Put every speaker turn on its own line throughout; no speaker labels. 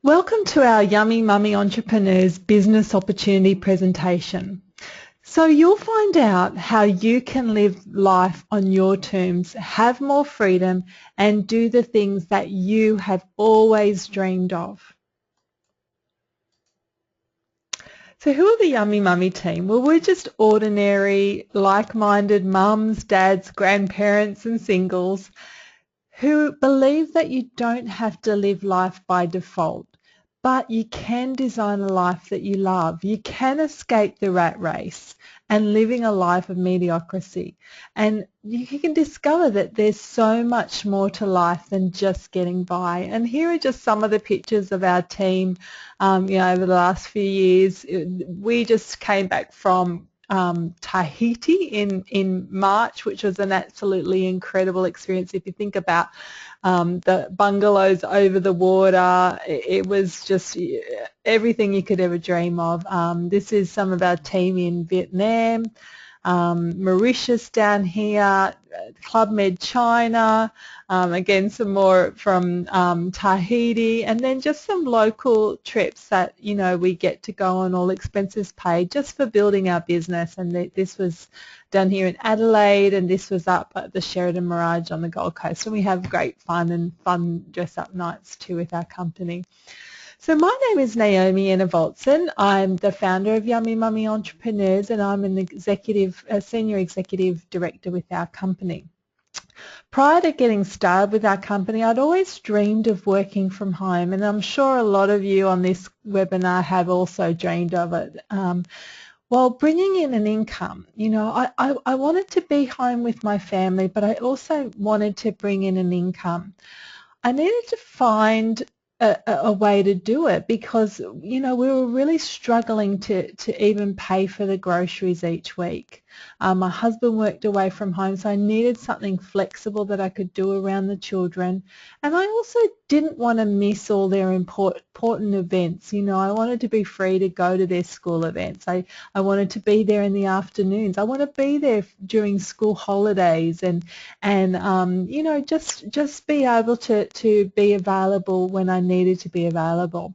Welcome to our Yummy Mummy Entrepreneurs Business Opportunity presentation. So you'll find out how you can live life on your terms, have more freedom and do the things that you have always dreamed of. So who are the Yummy Mummy team? Well, we're just ordinary, like-minded mums, dads, grandparents and singles who believe that you don't have to live life by default, but you can design a life that you love. You can escape the rat race and living a life of mediocrity. And you can discover that there's so much more to life than just getting by. And here are just some of the pictures of our team, over the last few years. We just came back from Tahiti in March, which was an absolutely incredible experience. If you think about the bungalows over the water, it was just everything you could ever dream of. This is some of our team in Vietnam, Mauritius down here, Club Med China, again some more from Tahiti, and then just some local trips that we get to go on, all expenses paid, just for building our business. And this was done here in Adelaide, and this was up at the Sheraton Mirage on the Gold Coast, and we have great fun and fun dress-up nights too with our company. So my name is Naomi Ennevoltson. I'm the founder of Yummy Mummy Entrepreneurs, and I'm a senior executive director with our company. Prior to getting started with our company, I'd always dreamed of working from home, and I'm sure a lot of you on this webinar have also dreamed of it. While bringing in an income, I wanted to be home with my family, but I also wanted to bring in an income. I needed to find a way to do it because, we were really struggling to even pay for the groceries each week. My husband worked away from home, so I needed something flexible that I could do around the children. And I also didn't want to miss all their important events. I wanted to be free to go to their school events. I wanted to be there in the afternoons. I want to be there during school holidays and just be able to be available when I needed to be available.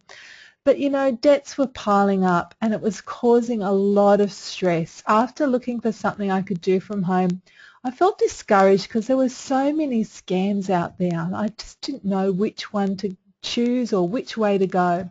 But debts were piling up and it was causing a lot of stress. After looking for something I could do from home, I felt discouraged because there were so many scams out there. I just didn't know which one to choose or which way to go.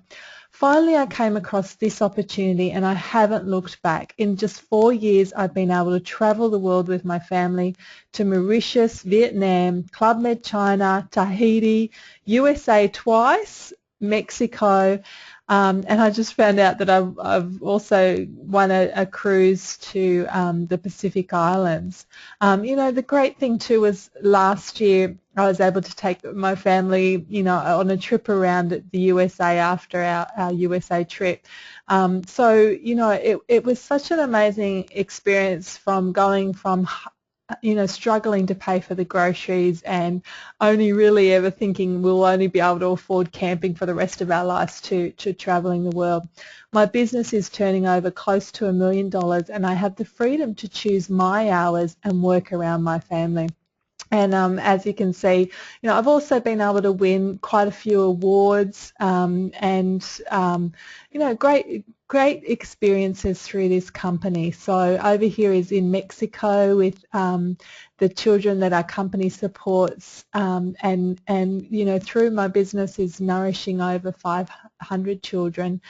Finally, I came across this opportunity and I haven't looked back. In just 4 years, I've been able to travel the world with my family to Mauritius, Vietnam, Club Med China, Tahiti, USA twice, Mexico, and I just found out that I've also won a cruise to the Pacific Islands. The great thing too was last year I was able to take my family, on a trip around the USA after our USA trip. It was such an amazing experience from going from struggling to pay for the groceries and only really ever thinking we'll only be able to afford camping for the rest of our lives to traveling the world. My business is turning over close to $1 million and I have the freedom to choose my hours and work around my family. And as you can see, I've also been able to win quite a few awards great experiences through this company. So over here is in Mexico with the children that our company supports, and through my business is nourishing over 500 children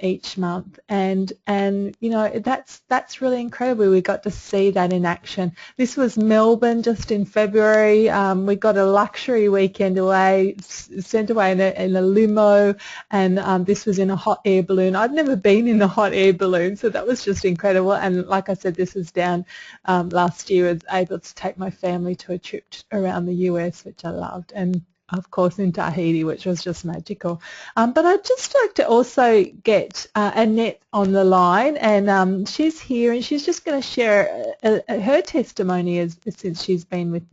each month, and that's really incredible. We got to see that in action. This was Melbourne just in February. We got a luxury weekend away, sent away in a limo, and this was in a hot air balloon. I'd never been in a hot air balloon, so that was just incredible. And like I said, this was down last year. I was able to take my family to a trip around the US, which I loved, and of course in Tahiti, which was just magical. But I'd just like to also get Annette on the line, and she's here and she's just going to share her testimony since she's been with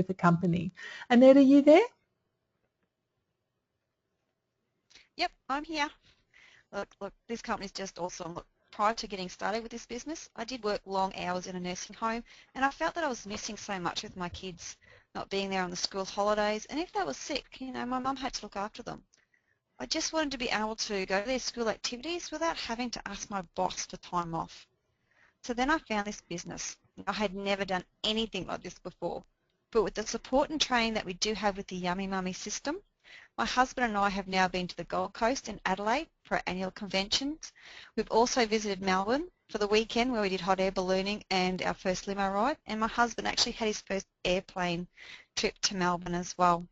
the company. Annette, are you there?
Yep, I'm here. Look, this company's just awesome. Look, prior to getting started with this business, I did work long hours in a nursing home, and I felt that I was missing so much with my kids, not being there on the school holidays, and if they were sick, my mum had to look after them. I just wanted to be able to go to their school activities without having to ask my boss for time off. So then I found this business. I had never done anything like this before, but with the support and training that we do have with the Yummy Mummy system, my husband and I have now been to the Gold Coast and Adelaide for our annual conventions. We've also visited Melbourne for the weekend where we did hot air ballooning and our first limo ride, and my husband actually had his first airplane trip to Melbourne as well.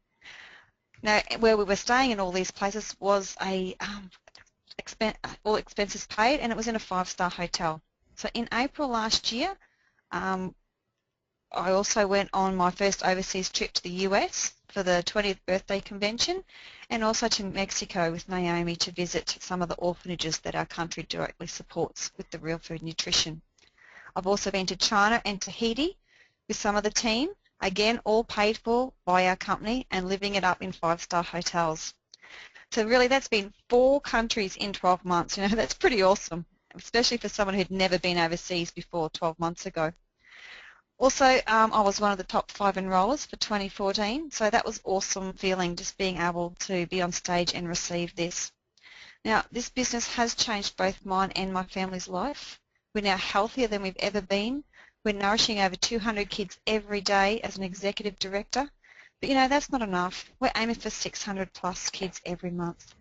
Now, where we were staying in all these places was all expenses paid, and it was in a 5-star hotel. So in April last year, I also went on my first overseas trip to the US for the 20th birthday convention, and also to Mexico with Naomi to visit some of the orphanages that our country directly supports with the real food nutrition. I've also been to China and Tahiti with some of the team, again all paid for by our company and living it up in 5-star hotels. So really that's been 4 countries in 12 months. You know, that's pretty awesome, especially for someone who'd never been overseas before 12 months ago. Also, I was one of the top 5 enrollers for 2014, so that was awesome feeling, just being able to be on stage and receive this. Now, this business has changed both mine and my family's life. We're now healthier than we've ever been. We're nourishing over 200 kids every day as an executive director. But, you know, that's not enough. We're aiming for 600 plus kids every month.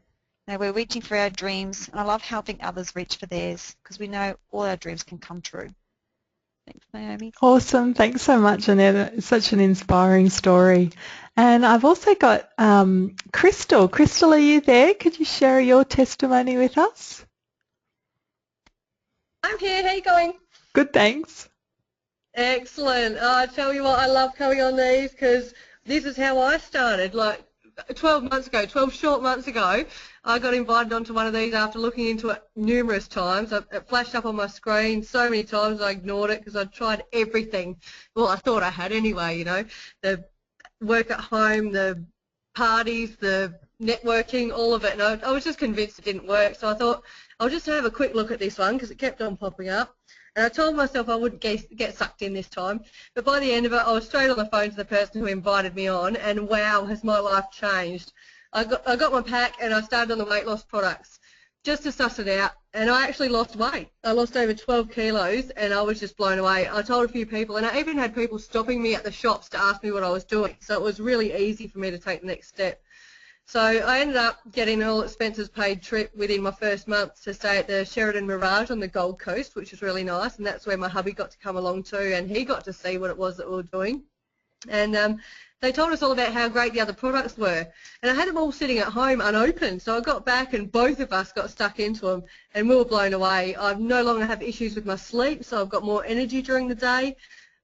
Now, we're reaching for our dreams, and I love helping others reach for theirs because we know all our dreams can come true. Thanks, Naomi.
Awesome. Thanks so much, Annette. It's such an inspiring story. And I've also got Crystal. Crystal, are you there? Could you share your testimony with us?
I'm here. How are you going?
Good, thanks.
Excellent. I tell you what, I love coming on these because this is how I started. Like 12 short months ago, I got invited onto one of these after looking into it numerous times. It flashed up on my screen so many times I ignored it because I'd tried everything. Well, I thought I had anyway, you know, the work at home, the parties, the networking, all of it. And I was just convinced it didn't work. So I thought I'll just have a quick look at this one because it kept on popping up. And I told myself I wouldn't get sucked in this time. But by the end of it, I was straight on the phone to the person who invited me on, and wow, has my life changed. I got my pack and I started on the weight loss products just to suss it out. And I actually lost weight. I lost over 12 kilos and I was just blown away. I told a few people, and I even had people stopping me at the shops to ask me what I was doing. So it was really easy for me to take the next step. So I ended up getting an all expenses paid trip within my first month to stay at the Sheraton Mirage on the Gold Coast, which was really nice, and that's where my hubby got to come along too, and he got to see what it was that we were doing. And they told us all about how great the other products were, and I had them all sitting at home unopened, so I got back and both of us got stuck into them, and we were blown away. I no longer have issues with my sleep, so I've got more energy during the day.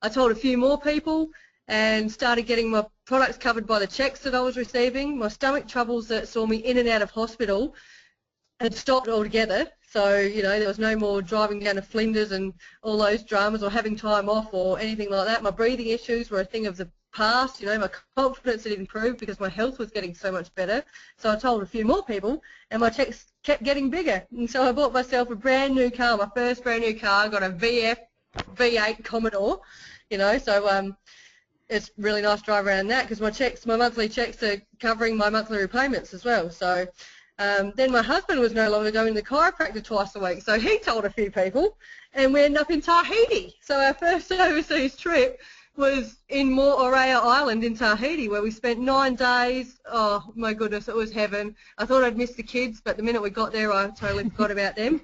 I told a few more people and started getting my products covered by the checks that I was receiving. My stomach troubles that saw me in and out of hospital had stopped altogether. So, you know, there was no more driving down to Flinders and all those dramas or having time off or anything like that. My breathing issues were a thing of the past. You know, my confidence had improved because my health was getting so much better. So I told a few more people and my checks kept getting bigger. And so I bought myself a brand new car, my first brand new car. I got a V8 Commodore, you know, so it's really nice to drive around in that because my monthly checks are covering my monthly repayments as well. So then my husband was no longer going to the chiropractor twice a week, so he told a few people, and we ended up in Tahiti. So our first overseas trip was in Moorea Island in Tahiti, where we spent 9 days. Oh my goodness, it was heaven. I thought I'd miss the kids, but the minute we got there, I totally forgot about them.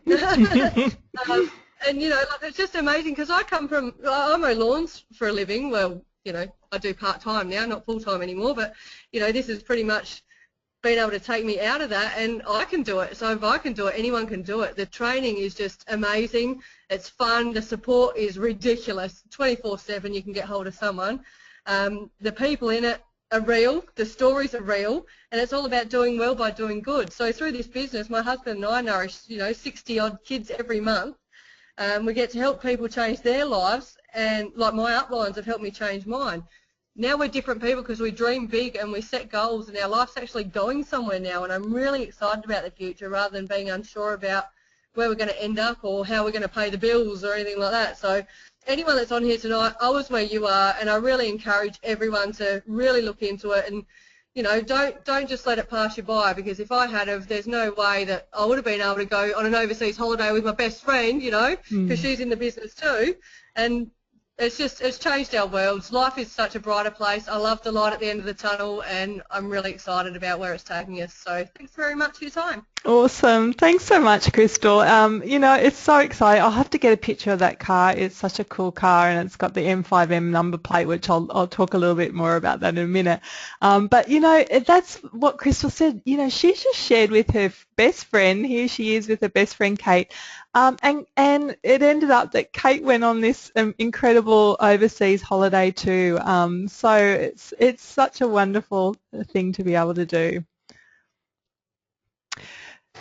And you know, like, it's just amazing because I mow lawns for a living. Well, you know, I do part-time now, not full-time anymore, but, you know, this has pretty much been able to take me out of that, and I can do it. So if I can do it, anyone can do it. The training is just amazing. It's fun. The support is ridiculous. 24/7 you can get hold of someone. The people in it are real. The stories are real, and it's all about doing well by doing good. So through this business, my husband and I nourish, you know, 60-odd kids every month. We get to help people change their lives, and like my uplines have helped me change mine. Now we're different people because we dream big and we set goals, and our life's actually going somewhere now, and I'm really excited about the future rather than being unsure about where we're going to end up or how we're going to pay the bills or anything like that. So anyone that's on here tonight, I was where you are, and I really encourage everyone to really look into it. And you know, don't just let it pass you by, because if I had have, there's no way that I would have been able to go on an overseas holiday with my best friend, you know, because she's in the business too, and it's changed our worlds. Life is such a brighter place. I love the light at the end of the tunnel, and I'm really excited about where it's taking us. So thanks very much for your time.
Awesome. Thanks so much, Crystal. You know, it's so exciting. I'll have to get a picture of that car. It's such a cool car, and it's got the M5M number plate, which I'll talk a little bit more about that in a minute. But, you know, that's what Crystal said. You know, she just shared with her best friend. Here she is with her best friend, Kate. And it ended up that Kate went on this incredible overseas holiday too. So it's such a wonderful thing to be able to do.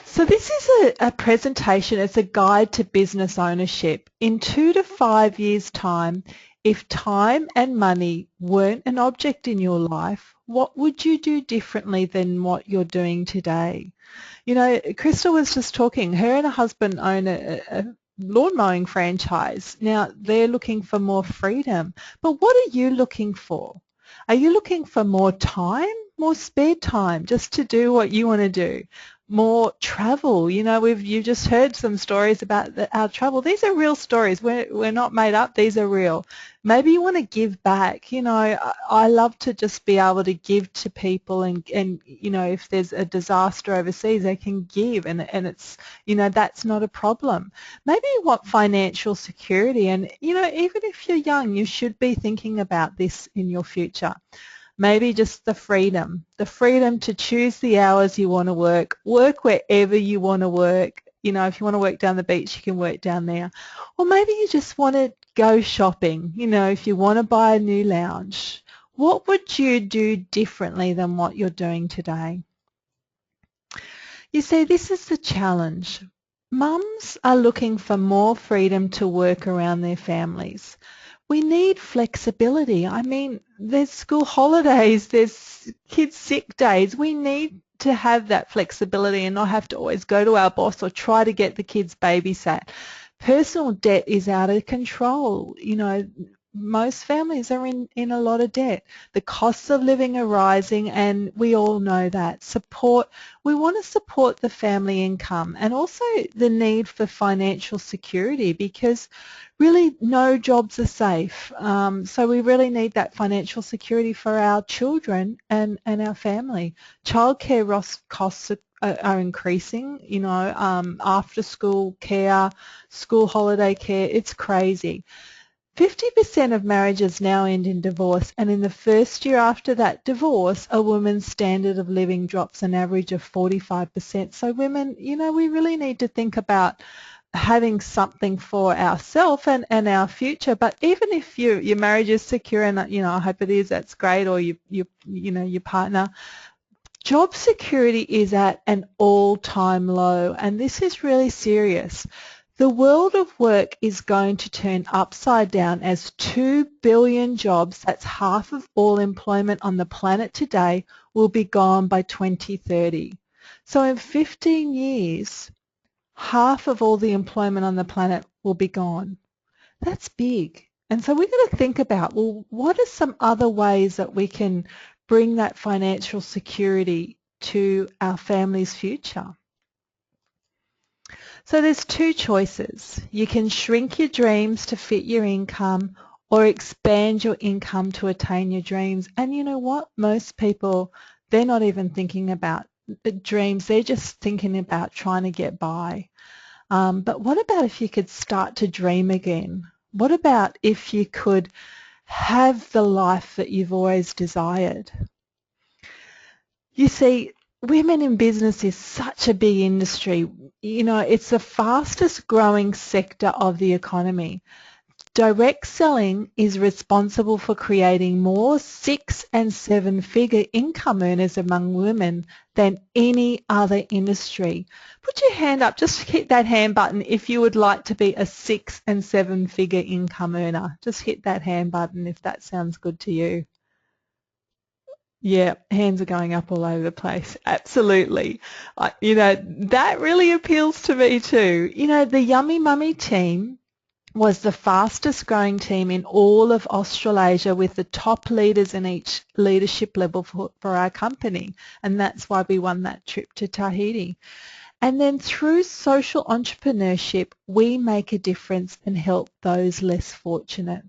So this is a presentation. It's a guide to business ownership. In 2 to 5 years' time, if time and money weren't an object in your life, what would you do differently than what you're doing today? You know, Crystal was just talking. Her and her husband own a lawn mowing franchise. Now, they're looking for more freedom. But what are you looking for? Are you looking for more time, more spare time just to do what you want to do? More travel? You know, you've just heard some stories about our travel. These are real stories. We're not made up. These are real. Maybe you want to give back. You know, I love to just be able to give to people, and you know, if there's a disaster overseas, they can give, and it's, you know, that's not a problem. Maybe you want financial security, and you know, even if you're young, you should be thinking about this in your future. Maybe just the freedom to choose the hours you want to work wherever you want to work. You know, if you want to work down the beach, you can work down there. Or maybe you just want to go shopping. You know, if you want to buy a new lounge, what would you do differently than what you're doing today? You see, this is the challenge. Mums are looking for more freedom to work around their families. We need flexibility. I mean, there's school holidays, there's kids' sick days. We need to have that flexibility and not have to always go to our boss or try to get the kids babysat. Personal debt is out of control. You know, most families are in a lot of debt. The costs of living are rising, and we all know that. We want to support the family income, and also the need for financial security, because really no jobs are safe. So we really need that financial security for our children and our family. Childcare costs are increasing, you know, after school care, school holiday care. It's crazy. 50% of marriages now end in divorce, and in the first year after that divorce, a woman's standard of living drops an average of 45%. So women, you know, we really need to think about having something for ourselves and our future. But even if your marriage is secure, and you know, I hope it is, that's great, or you know, your partner, job security is at an all-time low, and this is really serious. The world of work is going to turn upside down as 2 billion jobs, that's half of all employment on the planet today, will be gone by 2030. So in 15 years, half of all the employment on the planet will be gone. That's big. And so we've got to think about, well, what are some other ways that we can bring that financial security to our family's future? So there's two choices. You can shrink your dreams to fit your income, or expand your income to attain your dreams. And you know what? Most people, they're not even thinking about dreams. They're just thinking about trying to get by. But what about if you could start to dream again? What about if you could have the life that you've always desired? You see, women in business is such a big industry. You know, it's the fastest growing sector of the economy. Direct selling is responsible for creating more 6- and 7-figure income earners among women than any other industry. Put your hand up, just hit that hand button if you would like to be a 6- and 7-figure income earner. Just hit that hand button if that sounds good to you. Yeah, hands are going up all over the place. Absolutely. You know, that really appeals to me too. You know, the Yummy Mummy team, was the fastest growing team in all of Australasia, with the top leaders in each leadership level for our company, and that's why we won that trip to Tahiti. And then through social entrepreneurship, we make a difference and help those less fortunate.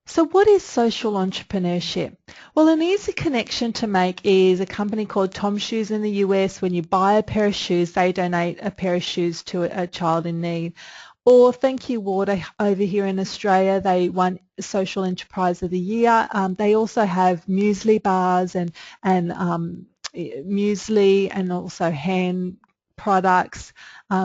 So what is social entrepreneurship? Well, an easy connection to make is a company called Tom Shoes in the US. When you buy a pair of shoes, they donate a pair of shoes to a child in need. Or Thank You Water over here in Australia, they won Social Enterprise of the Year. They also have muesli bars and muesli and also hand products,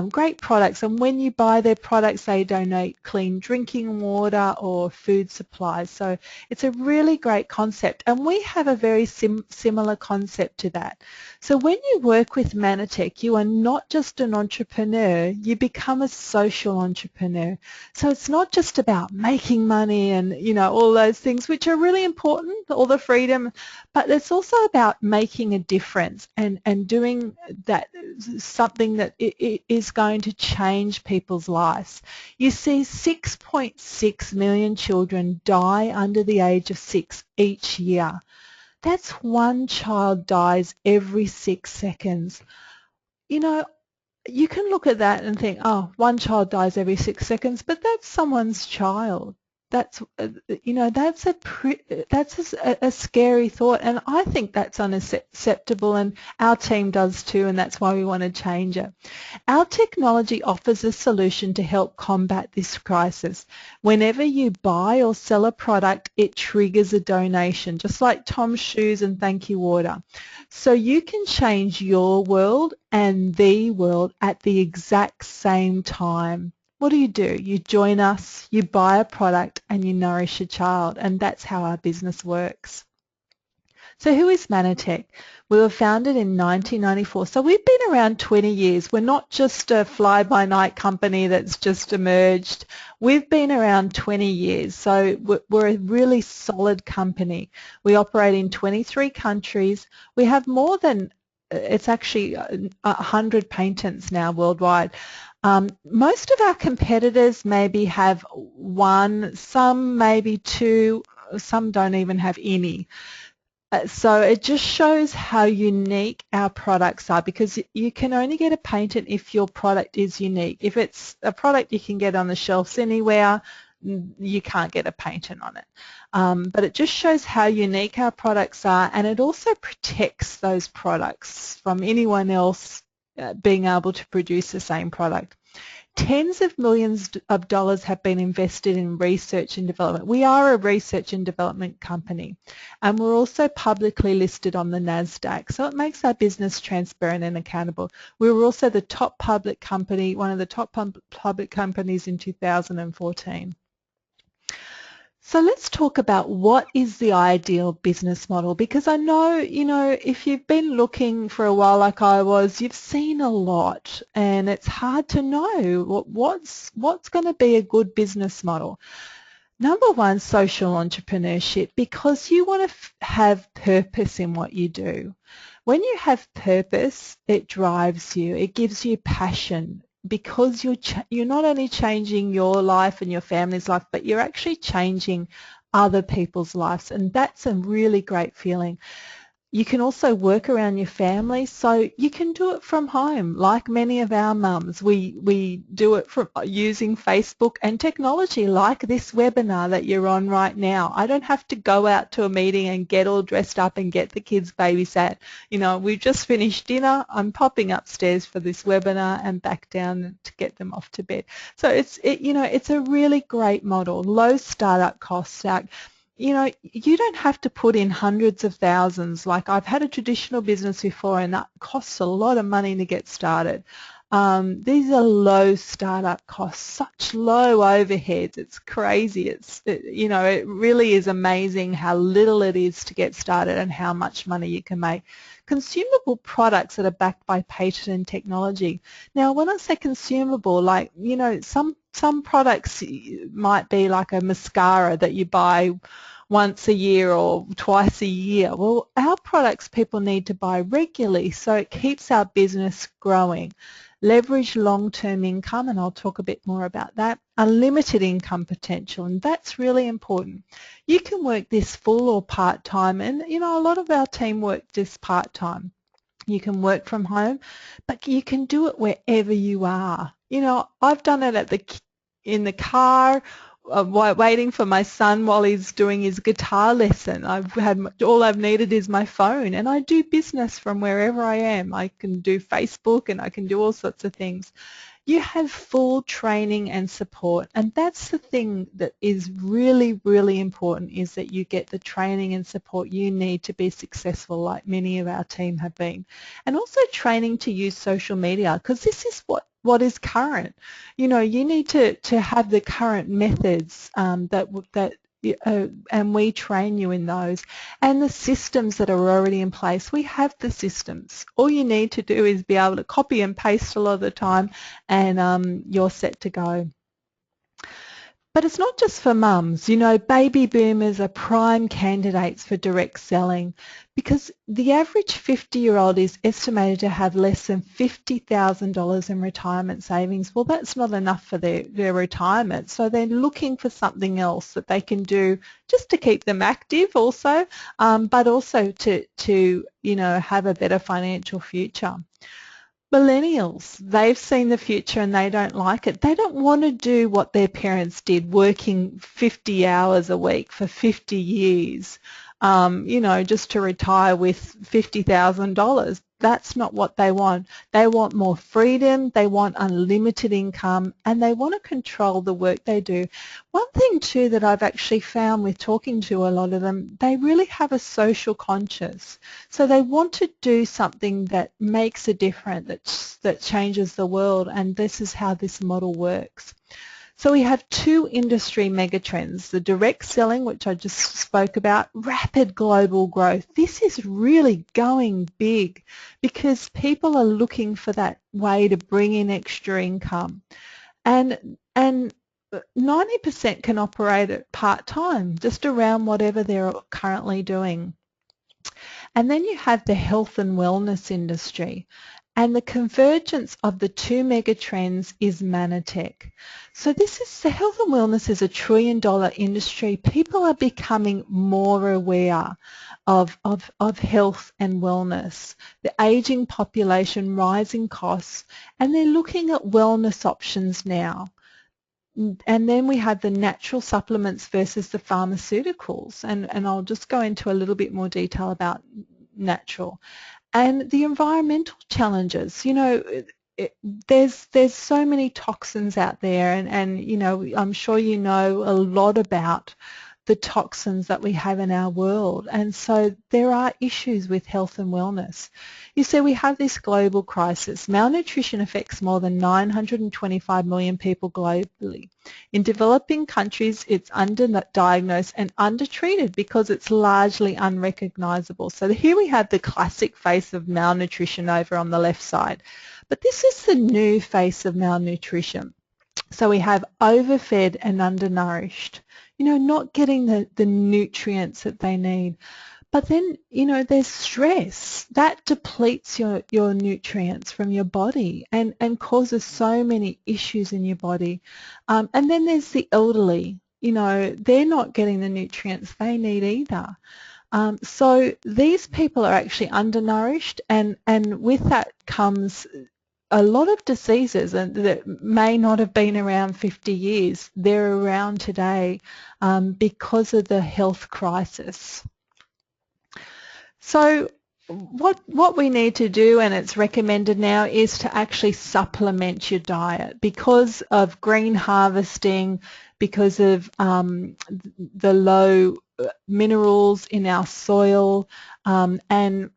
great products, and when you buy their products they donate clean drinking water or food supplies. So it's a really great concept, and we have a very similar concept to that. So when you work with Mannatech, you are not just an entrepreneur, you become a social entrepreneur. So it's not just about making money and all those things which are really important, all the freedom, but it's also about making a difference and doing that, something that it is going to change people's lives. You see, 6.6 million children die under the age of 6 each year. That's one child dies every 6 seconds. You can look at that and think, oh, one child dies every 6 seconds, but that's someone's child. That's that's a scary thought, and I think that's unacceptable, and our team does too, and that's why we want to change it. Our technology offers a solution to help combat this crisis. Whenever you buy or sell a product, it triggers a donation, just like Tom's Shoes and Thank You Water. So you can change your world and the world at the exact same time. What do? You join us, you buy a product, and you nourish a child, and that's how our business works. So who is Mannatech? We were founded in 1994, so we've been around 20 years. We're not just a fly-by-night company that's just emerged. We've been around 20 years, so we're a really solid company. We operate in 23 countries. We have more than, it's actually 100 patents now worldwide. Most of our competitors maybe have one, some maybe two, some don't even have any. So it just shows how unique our products are, because you can only get a patent if your product is unique. If it's a product you can get on the shelves anywhere, you can't get a patent on it. But it just shows how unique our products are, and it also protects those products from anyone else being able to produce the same product. Tens of millions of dollars have been invested in research and development. We are a research and development company, and we're also publicly listed on the NASDAQ, so it makes our business transparent and accountable. We were also the top public company, one of the top public companies in 2014. So let's talk about what is the ideal business model, because I know, if you've been looking for a while like I was, you've seen a lot, and it's hard to know what's going to be a good business model. Number one, social entrepreneurship, because you want to have purpose in what you do. When you have purpose, it drives you, it gives you passion, because you're not only changing your life and your family's life, but you're actually changing other people's lives, and that's a really great feeling. You can also work around your family, so you can do it from home, like many of our mums. We do it from using Facebook and technology, like this webinar that you're on right now. I don't have to go out to a meeting and get all dressed up and get the kids babysat. We've just finished dinner. I'm popping upstairs for this webinar and back down to get them off to bed. So it's a really great model. Low startup costs. You don't have to put in hundreds of thousands. Like, I've had a traditional business before, and that costs a lot of money to get started. These are low startup costs, such low overheads. It's crazy. It really is amazing how little it is to get started and how much money you can make. Consumable products that are backed by patent and technology. Now, when I say consumable, like, some products might be like a mascara that you buy once a year or twice a year. Well, our products people need to buy regularly, so it keeps our business growing. Leverage long-term income, and I'll talk a bit more about that. Unlimited income potential, and that's really important. You can work this full or part-time, and a lot of our team work just part-time. You can work from home, but you can do it wherever you are. I've done it in the car, waiting for my son while he's doing his guitar lesson. All I've needed is my phone, and I do business from wherever I am. I can do Facebook, and I can do all sorts of things. You have full training and support, and that's the thing that is really, really important, is that you get the training and support you need to be successful, like many of our team have been. And also training to use social media, because this is what is current. You need to have the current methods and we train you in those, and the systems that are already in place. We have the systems. All you need to do is be able to copy and paste a lot of the time, and you're set to go. But it's not just for mums. Baby boomers are prime candidates for direct selling, because the average 50-year-old is estimated to have less than $50,000 in retirement savings. Well, that's not enough for their retirement, so they're looking for something else that they can do just to keep them active also, but also to have a better financial future. Millennials, they've seen the future and they don't like it. They don't want to do what their parents did, working 50 hours a week for 50 years, just to retire with $50,000. That's not what they want. They want more freedom, they want unlimited income, and they want to control the work they do. One thing too that I've actually found with talking to a lot of them, they really have a social conscience. So they want to do something that makes a difference, that changes the world, and this is how this model works. So we have two industry megatrends: the direct selling, which I just spoke about, rapid global growth. This is really going big because people are looking for that way to bring in extra income. And 90% can operate at part-time, just around whatever they're currently doing. And then you have the health and wellness industry. And the convergence of the two megatrends is Mannatech. So the health and wellness is a $1 trillion industry. People are becoming more aware of health and wellness, the aging population, rising costs, and they're looking at wellness options now. And then we have the natural supplements versus the pharmaceuticals, and I'll just go into a little bit more detail about natural. And the environmental challenges, there's so many toxins out there, and I'm sure you know a lot about the toxins that we have in our world, and so there are issues with health and wellness. You see, we have this global crisis. Malnutrition affects more than 925 million people globally. In developing countries, it's underdiagnosed and undertreated because it's largely unrecognizable. So here we have the classic face of malnutrition over on the left side, but this is the new face of malnutrition. So we have overfed and undernourished, not getting the nutrients that they need. But then, there's stress. That depletes your nutrients from your body and causes so many issues in your body. And then there's the elderly. They're not getting the nutrients they need either. So these people are actually undernourished, and with that comes a lot of diseases that may not have been around 50 years. They're around today because of the health crisis. So what we need to do, and it's recommended now, is to actually supplement your diet because of green harvesting, because of the low minerals in our soil, and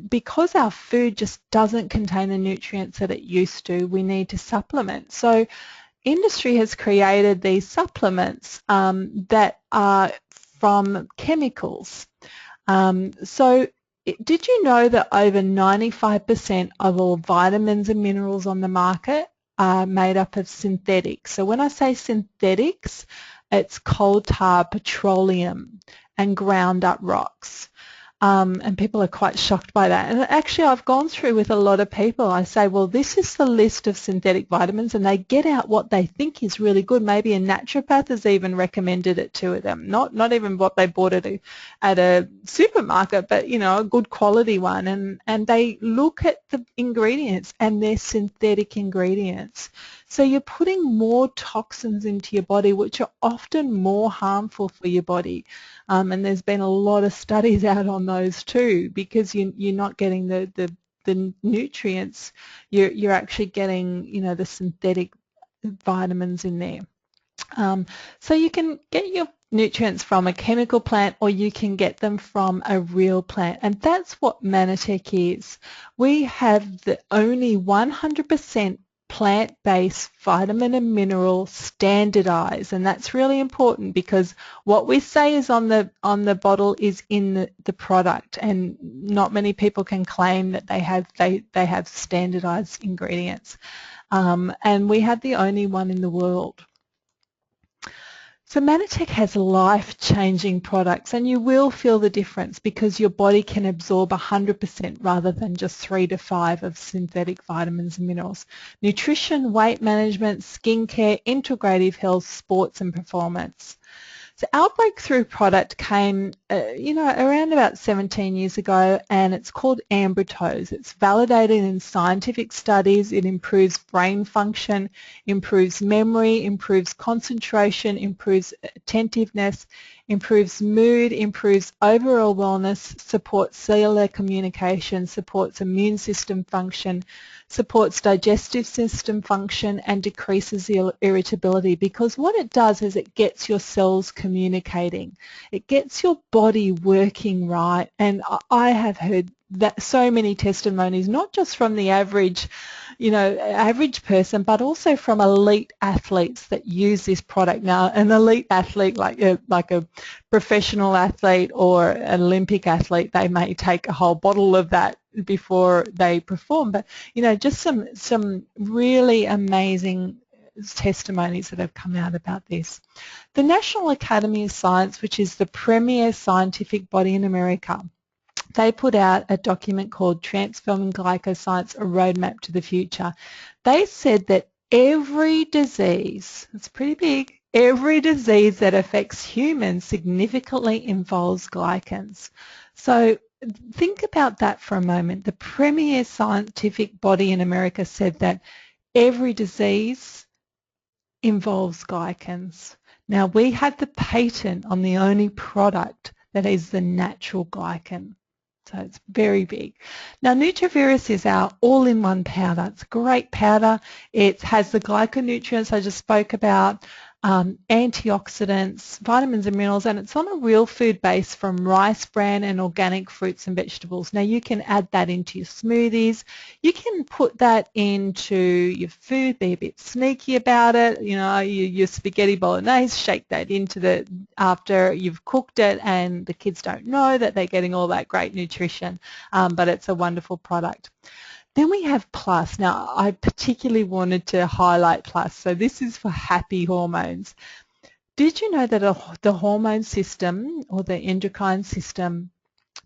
because our food just doesn't contain the nutrients that it used to, we need to supplement. So industry has created these supplements that are from chemicals. Did you know that over 95% of all vitamins and minerals on the market are made up of synthetics? So when I say synthetics, It's coal tar petroleum and ground up rocks. And people are quite shocked by that. And actually, I've gone through with a lot of people. I say, well, this is the list of synthetic vitamins, and they get out what they think is really good. Maybe a naturopath has even recommended it to them, not even what they bought at a supermarket, but a good quality one. And they look at the ingredients, and they're synthetic ingredients. So you're putting more toxins into your body, which are often more harmful for your body. And there's been a lot of studies out on those too, because you're not getting the nutrients. You're actually getting the synthetic vitamins in there. So you can get your nutrients from a chemical plant, or you can get them from a real plant, and that's what Mannatech is. We have the only 100% plant-based vitamin and mineral standardized, and that's really important because what we say is on the bottle is in the product, and not many people can claim that they have standardized ingredients, and we have the only one in the world. So Mannatech has life-changing products, and you will feel the difference because your body can absorb 100% rather than just 3 to 5 of synthetic vitamins and minerals. Nutrition, weight management, skincare, integrative health, sports and performance. So our breakthrough product came, around about 17 years ago, and it's called Ambritose. It's validated in scientific studies. It improves brain function, improves memory, improves concentration, improves attentiveness, improves mood, improves overall wellness, supports cellular communication, supports immune system function, supports digestive system function, and decreases irritability, because what it does is it gets your cells communicating. It gets your body working right. And I have heard that so many testimonies, not just from the average person, but also from elite athletes that use this product. Now, an elite athlete like a professional athlete or an Olympic athlete, they may take a whole bottle of that before they perform, but just some really amazing testimonies that have come out about this. The National Academy of Science, which is the premier scientific body in America, they put out a document called Transforming Glycoscience, a Roadmap to the Future. They said that every disease, it's pretty big, every disease that affects humans significantly involves glycans. So think about that for a moment. The premier scientific body in America said that every disease involves glycans. Now, we have the patent on the only product that is the natural glycan. So it's very big. Now, Nutrivirus is our all-in-one powder. It's a great powder. It has the glyconutrients I just spoke about, antioxidants, vitamins and minerals, and it's on a real food base from rice bran and organic fruits and vegetables. Now, you can add that into your smoothies. You can put that into your food, be a bit sneaky about it. Your spaghetti bolognese, shake that into after you've cooked it, and the kids don't know that they're getting all that great nutrition, but it's a wonderful product. Then we have Plus. Now, I particularly wanted to highlight Plus. So this is for happy hormones. Did you know that the hormone system, or the endocrine system,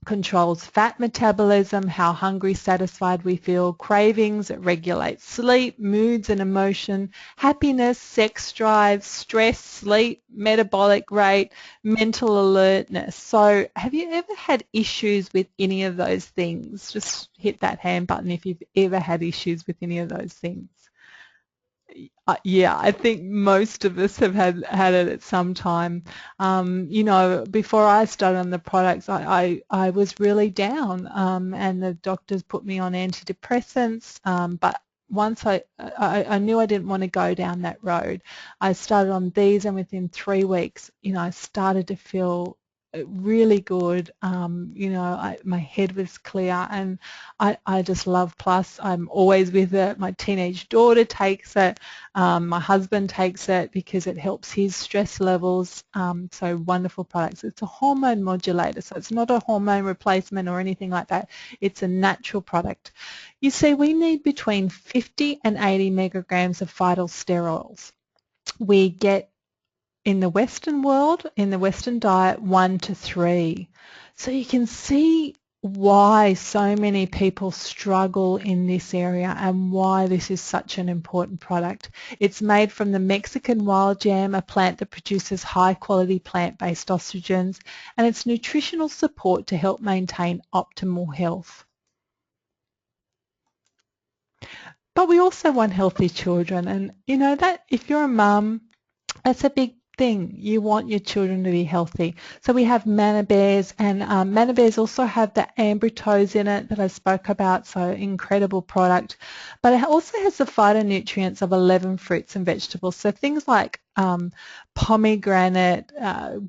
controls fat metabolism, how hungry, satisfied we feel, cravings, it regulates sleep, moods and emotion, happiness, sex drive, stress, sleep, metabolic rate, mental alertness. So have you ever had issues with any of those things? Just hit that hand button if you've ever had issues with any of those things. Yeah, I think most of us have had it at some time. Before I started on the products, I was really down, and the doctors put me on antidepressants, but once I knew I didn't want to go down that road. I started on these, and within 3 weeks, I started to feel really good. My head was clear, and I just love Plus. I'm always with it. My teenage daughter takes it. My husband takes it because it helps his stress levels. So wonderful products. It's a hormone modulator, so it's not a hormone replacement or anything like that. It's a natural product. You see, we need between 50 and 80 micrograms of phytosterols. We get in the Western world, in the Western diet, 1 to 3. So you can see why so many people struggle in this area and why this is such an important product. It's made from the Mexican wild yam, a plant that produces high quality plant-based estrogens, and it's nutritional support to help maintain optimal health. But we also want healthy children, and you know that if you're a mum, that's a big thing. You want your children to be healthy. So we have Manna Bears, and Manna Bears also have the ambritose in it that I spoke about, so incredible product. But it also has the phytonutrients of 11 fruits and vegetables, so things like pomegranate,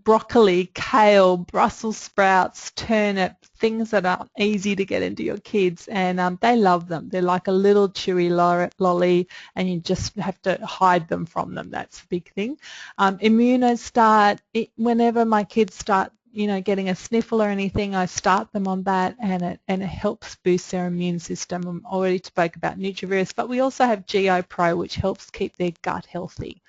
broccoli, kale, Brussels sprouts, turnip, things that are easy to get into your kids, and they love them. They're like a little chewy lolly, and you just have to hide them from them. That's the big thing. Immunostart, whenever my kids start getting a sniffle or anything, I start them on that, and it helps boost their immune system. I already spoke about Nutrivirus, but we also have GI Pro, which helps keep their gut healthy.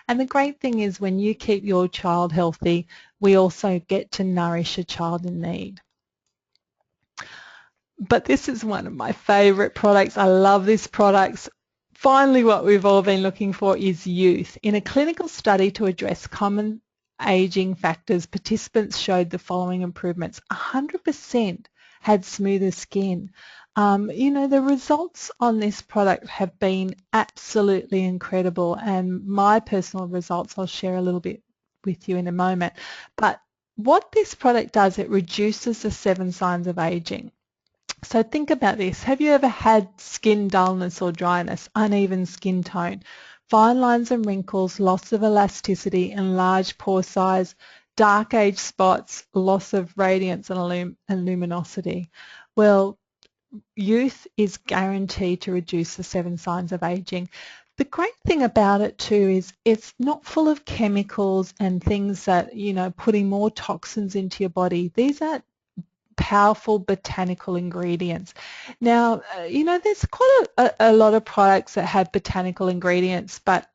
And the great thing is when you keep your child healthy, we also get to nourish a child in need. But this is one of my favourite products. I love this product. Finally, what we've all been looking for is youth. In a clinical study to address common aging factors, participants showed the following improvements. 100% had smoother skin. The results on this product have been absolutely incredible, and my personal results I'll share a little bit with you in a moment. But what this product does, it reduces the 7 signs of aging. So think about this. Have you ever had skin dullness or dryness, uneven skin tone, fine lines and wrinkles, loss of elasticity, enlarged pore size, dark age spots, loss of radiance and luminosity? Well, Youth is guaranteed to reduce the 7 signs of aging. The great thing about it too is it's not full of chemicals and things that, putting more toxins into your body. These are powerful botanical ingredients. Now, there's quite a lot of products that have botanical ingredients, but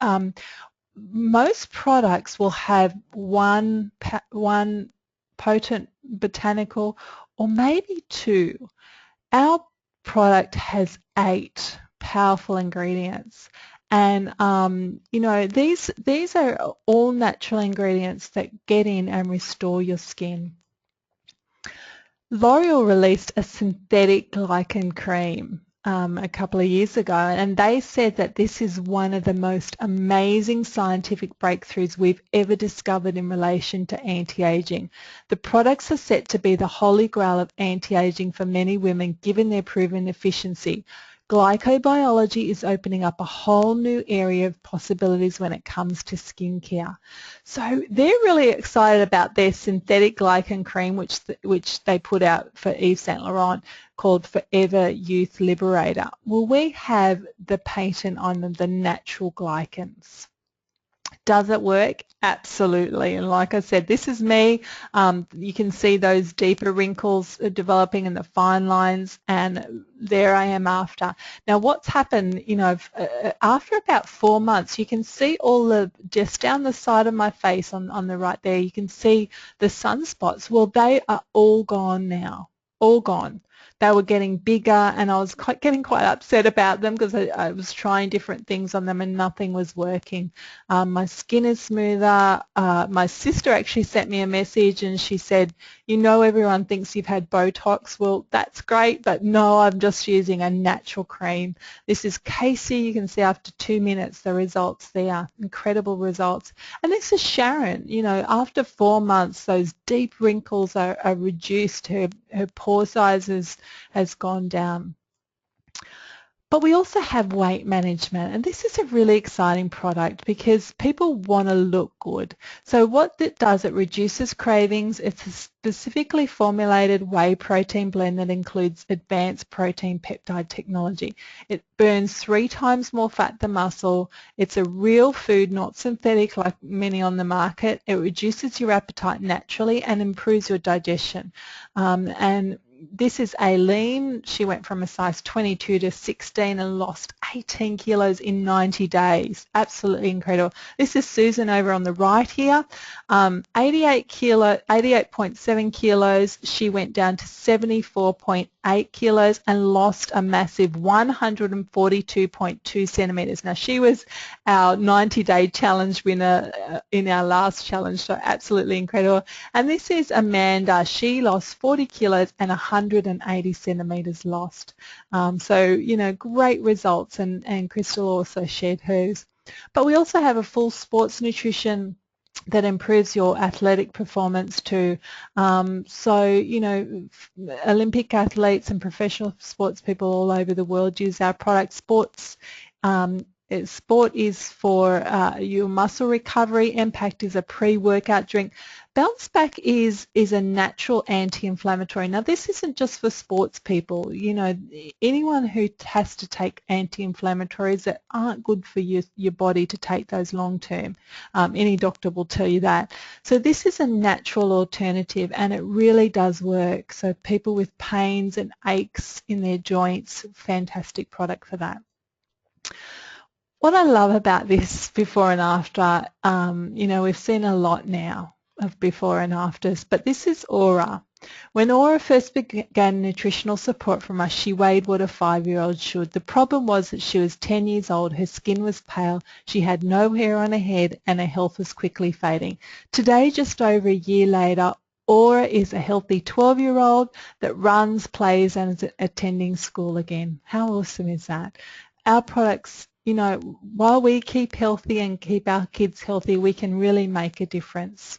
most products will have one potent botanical or maybe 2. Our product has 8 powerful ingredients, and these are all natural ingredients that get in and restore your skin. L'Oreal released a synthetic glycan cream a couple of years ago, and they said that this is one of the most amazing scientific breakthroughs we've ever discovered in relation to anti-aging. The products are set to be the holy grail of anti-aging for many women given their proven efficiency. Glycobiology is opening up a whole new area of possibilities when it comes to skincare. So they're really excited about their synthetic glycan cream, which they put out for Yves Saint Laurent, called Forever Youth Liberator. Well, we have the patent on the natural glycans. Does it work? Absolutely. And like I said, this is me. You can see those deeper wrinkles developing in the fine lines, and there I am after. Now what's happened, after about 4 months, you can see just down the side of my face on the right there, you can see the sunspots. Well, they are all gone now, all gone. They were getting bigger, and I was getting quite upset about them because I was trying different things on them and nothing was working. My skin is smoother. My sister actually sent me a message and she said, everyone thinks you've had Botox. Well, that's great, but no, I'm just using a natural cream. This is Casey. You can see after 2 minutes the results there, incredible results. And this is Sharon. After 4 months, those deep wrinkles are reduced. Her pore size has gone down. But we also have weight management, and this is a really exciting product because people want to look good. So what it does, it reduces cravings. It's a specifically formulated whey protein blend that includes advanced protein peptide technology. It burns 3 times more fat than muscle. It's a real food, not synthetic like many on the market. It reduces your appetite naturally and improves your digestion. And this is Aileen. She went from a size 22 to 16 and lost 18 kilos in 90 days. Absolutely incredible. This is Susan over on the right here. 88.7 kilos. She went down to 74.8 kilos and lost a massive 142.2 centimeters. Now, she was our 90-day challenge winner in our last challenge, so absolutely incredible. And this is Amanda. She lost 40 kilos and 180 centimeters lost. So, you know, great results, and Crystal also shared hers. But we also have a full sports nutrition that improves your athletic performance too. So, you know, Olympic athletes and professional sports people all over the world use our product. Sport is for your muscle recovery. Impact is a pre-workout drink. Bounce Back is a natural anti-inflammatory. Now, this isn't just for sports people. You know, anyone who has to take anti-inflammatories that aren't good for your body to take those long term. Any doctor will tell you that. So this is a natural alternative, and it really does work. So people with pains and aches in their joints, fantastic product for that. What I love about this before and after, you know, we've seen a lot now of before and afters, but this is Aura. When Aura first began nutritional support from us, she weighed what a 5-year-old should. The problem was that she was 10 years old, her skin was pale, she had no hair on her head, and her health was quickly fading. Today, just over a year later, Aura is a healthy 12-year-old that runs, plays, and is attending school again. How awesome is that? Our products, you know, while we keep healthy and keep our kids healthy, we can really make a difference.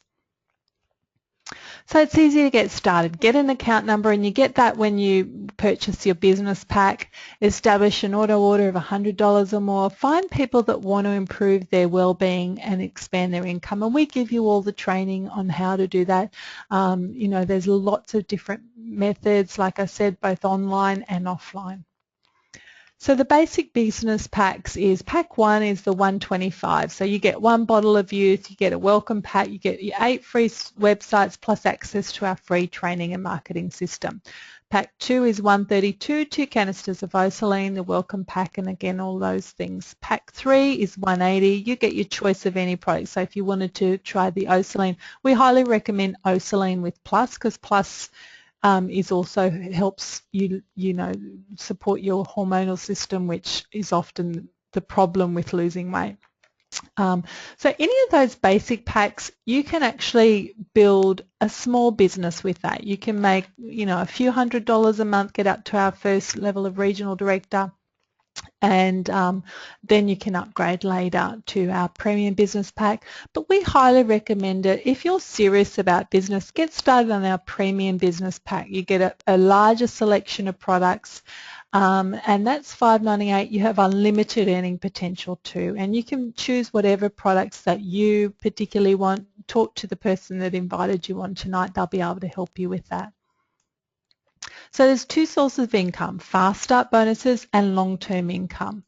So it's easy to get started. Get an account number, and you get that when you purchase your business pack. Establish an auto order of $100 or more. Find people that want to improve their well-being and expand their income, and we give you all the training on how to do that. You know, there's lots of different methods, like I said, both online and offline. So the basic business packs is, pack 1 is the 125. So you get 1 bottle of Uth, you get a welcome pack, you get your 8 free websites plus access to our free training and marketing system. Pack 2 is 132, 2 canisters of Osaline, the welcome pack, and again all those things. Pack 3 is 180. You get your choice of any product. So if you wanted to try the Osaline, we highly recommend Osaline with Plus, because Plus is also helps you know, support your hormonal system, which is often the problem with losing weight. So any of those basic packs, you can actually build a small business with that. You can make, you know, a few $100s a month, get up to our first level of regional director, and then you can upgrade later to our premium business pack. But we highly recommend it. If you're serious about business, get started on our premium business pack. You get a larger selection of products, and that's $5.98. You have unlimited earning potential too, and you can choose whatever products that you particularly want. Talk to the person that invited you on tonight. They'll be able to help you with that. So there's 2 sources of income: fast start bonuses and long-term income.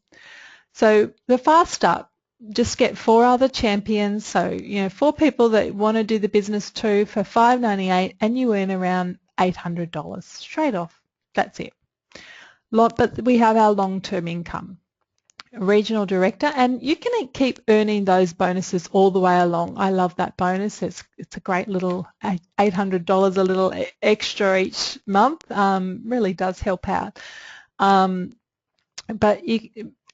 So the fast start, just get 4 other champions, so, you know, 4 people that want to do the business too, for $5.98, and you earn around $800 straight off. That's it. But we have our long-term income. Regional director, and you can keep earning those bonuses all the way along. I love that bonus. It's a great little $800, a little extra each month. Really does help out. But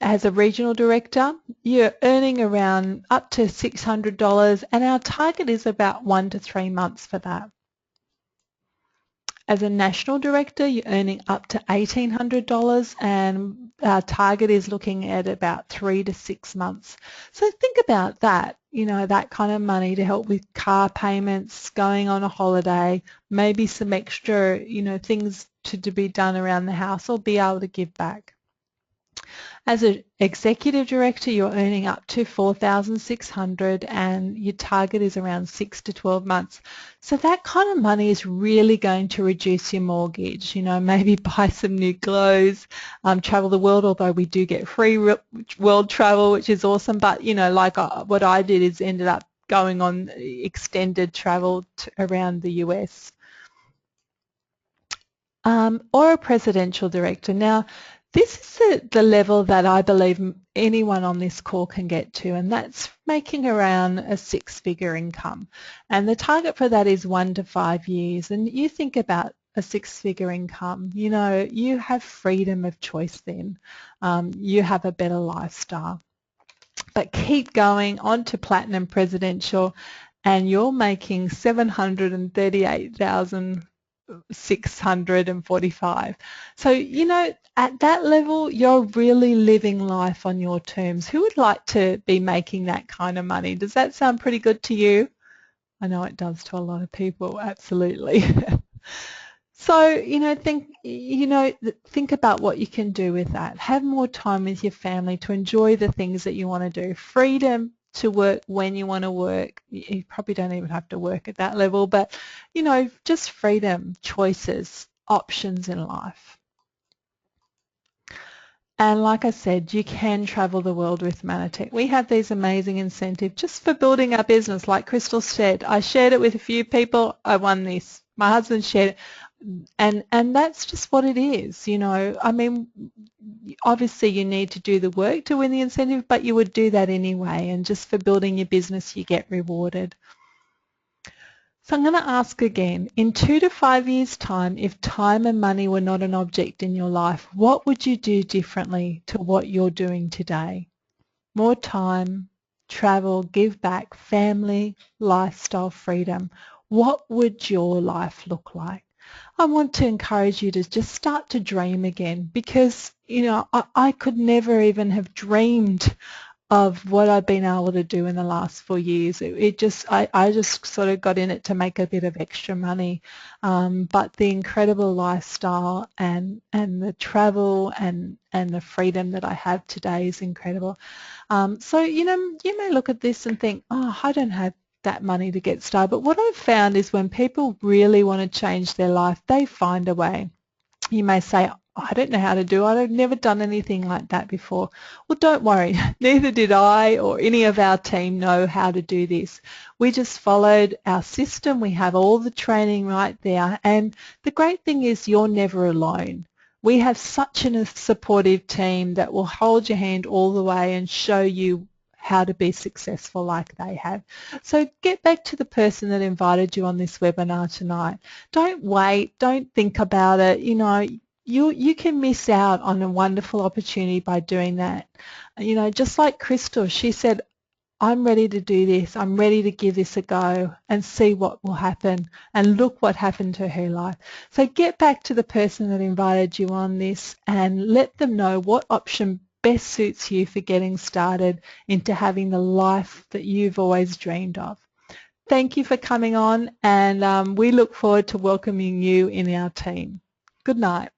as a regional director, you're earning around up to $600, and our target is about 1 to 3 months for that. As a national director, you're earning up to $1,800, and our target is looking at about 3 to 6 months. So think about that, you know, that kind of money to help with car payments, going on a holiday, maybe some extra, you know, things to be done around the house, or be able to give back. As an executive director, you're earning up to $4,600, and your target is around 6 to 12 months. So that kind of money is really going to reduce your mortgage. You know, maybe buy some new clothes, travel the world, although we do get free world travel, which is awesome. But, you know, like what I did is ended up going on extended travel around the US. or a presidential director. Now, this is the level that I believe anyone on this call can get to, and that's making around a six-figure income. And the target for that is 1 to 5 years. And you think about a six-figure income, you know, you have freedom of choice then. You have a better lifestyle. But keep going on to platinum presidential, and you're making 738,645. So, you know, at that level, you're really living life on your terms. Who would like to be making that kind of money? Does that sound pretty good to you? I know it does to a lot of people, absolutely. So, think about what you can do with that. Have more time with your family to enjoy the things that you want to do. Freedom to work when you want to work. You probably don't even have to work at that level, but, you know, just freedom, choices, options in life. And like I said, you can travel the world with Mannatech. We have these amazing incentives just for building our business. Like Crystal said, I shared it with a few people. I won this. My husband shared it. And that's just what it is, you know. I mean, obviously you need to do the work to win the incentive, but you would do that anyway. And just for building your business, you get rewarded. So I'm going to ask again, in 2 to 5 years' time, if time and money were not an object in your life, what would you do differently to what you're doing today? More time, travel, give back, family, lifestyle, freedom. What would your life look like? I want to encourage you to just start to dream again, because, you know, I could never even have dreamed of what I've been able to do in the last 4 years. I just sort of got in it to make a bit of extra money, but the incredible lifestyle and the travel and the freedom that I have today is incredible. So, you know, you may look at this and think, oh, I don't have that money to get started. But what I've found is when people really want to change their life, they find a way. You may say, I don't know how to do it. I've never done anything like that before. Well, don't worry. Neither did I or any of our team know how to do this. We just followed our system. We have all the training right there. And the great thing is you're never alone. We have such a supportive team that will hold your hand all the way and show you how to be successful like they have. So get back to the person that invited you on this webinar tonight. Don't wait. Don't think about it. You know, you can miss out on a wonderful opportunity by doing that. You know, just like Crystal, she said, I'm ready to do this. I'm ready to give this a go and see what will happen. And look what happened to her life. So get back to the person that invited you on this and let them know what option best suits you for getting started into having the life that you've always dreamed of. Thank you for coming on, and we look forward to welcoming you in our team. Good night.